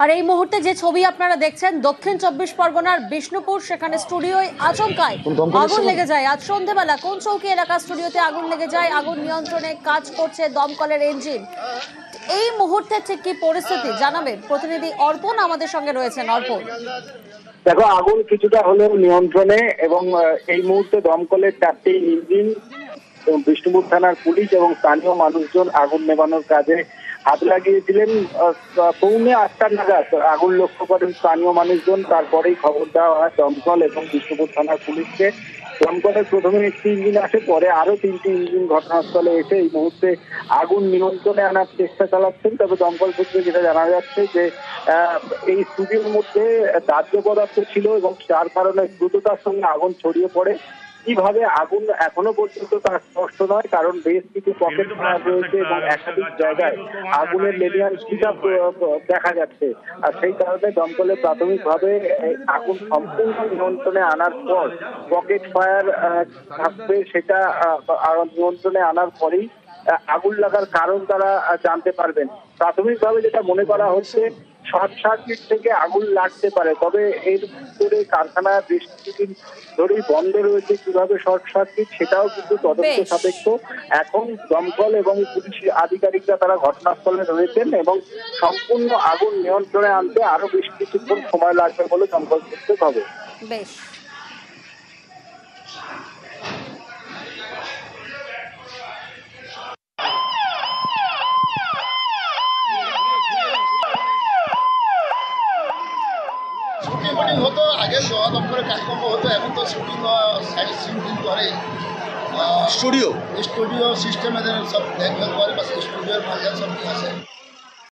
আর এই মুহূর্তে যে ছবি আপনারা দেখছেন দক্ষিণ 24 পরগনার বিষ্ণুপুর, সেখানে স্টুডিওয় আচমকায় আগুন লেগে যায়। আজ সন্ধ্যাবেলা কোন চৌকি এলাকা স্টুডিওতে আগুন লেগে যায়। আগুন নিয়ন্ত্রণে কাজ করছে দমকলের ইঞ্জিন। এই মুহূর্তে ঠিক কি পরিস্থিতি জানাবেন প্রতিনিধি অর্পণ আমাদের সঙ্গে রয়েছেন। অর্পণ, দেখো, আগুন কিছুটা হলেও নিয়ন্ত্রণে এবং এই মুহূর্তে দমকলের 4টি ইঞ্জিন, বিষ্ণুপুর থানার পুলিশ এবং স্থানীয় মানুষজন আগুন নেভানোর কাজে হাত লাগিয়েছিলেন। পৌনে 8টা নাগাদ আগুন লক্ষ্য করেন স্থানীয় মানুষজন। তারপরেই খবর দেওয়া হয় দমকল এবং বিষ্ণুপুর থানার পুলিশকে। দমকলের প্রথমে একটি ইঞ্জিন আসে, পরে আরো 3টি ইঞ্জিন ঘটনাস্থলে এসে এই মুহূর্তে আগুন নিয়ন্ত্রণে আনার চেষ্টা চালাচ্ছেন। তবে দমকল সূত্রে যেটা জানা যাচ্ছে যে এই স্টুডিওর মধ্যে দাহ্য পদার্থ ছিল এবং যার কারণে দ্রুততার সঙ্গে আগুন ছড়িয়ে পড়ে। কিভাবে আগুন এখনো পর্যন্ত তার স্পষ্ট নয়, কারণ বেশ কিছু পকেট ফায়ার রয়েছে এবং একাধিক জায়গায় আগুনের লেলিয়ান ছিটা দেখা যাচ্ছে। আর সেই কারণে দমকলে প্রাথমিকভাবে আগুন সম্পূর্ণ নিয়ন্ত্রণে আনার পর পকেট ফায়ার থাকবে, সেটা নিয়ন্ত্রণে আনার পরেই আগুন লাগার কারণ তারা জানতে পারবেন। প্রাথমিকভাবে যেটা মনে করা হচ্ছে শর্ট সার্কিট থেকে আগুন লাগতে পারে, তবে এর ভিতরে কারখানা বেশ কিছুদিন ধরেই বন্ধ রয়েছে। কিভাবে শর্ট সার্কিট সেটাও কিন্তু তদন্ত সাপেক্ষ। এখন দমকল এবং পুলিশ আধিকারিকরা তারা ঘটনাস্থলে রয়েছেন এবং সম্পূর্ণ আগুন নিয়ন্ত্রণে আনতে আরো বেশ কিছুক্ষণ সময় লাগবে বলে দমকল সূত্রে খবর। বেশ। শুটিং হতো আগে, দমকলে কাজকর্ম হতো, এখন তো শুটিং সাইড শুটিং করে স্টুডিও সিস্টেমে সব দেখভাল করে, বা স্টুডিওর মাঝে সব আছে।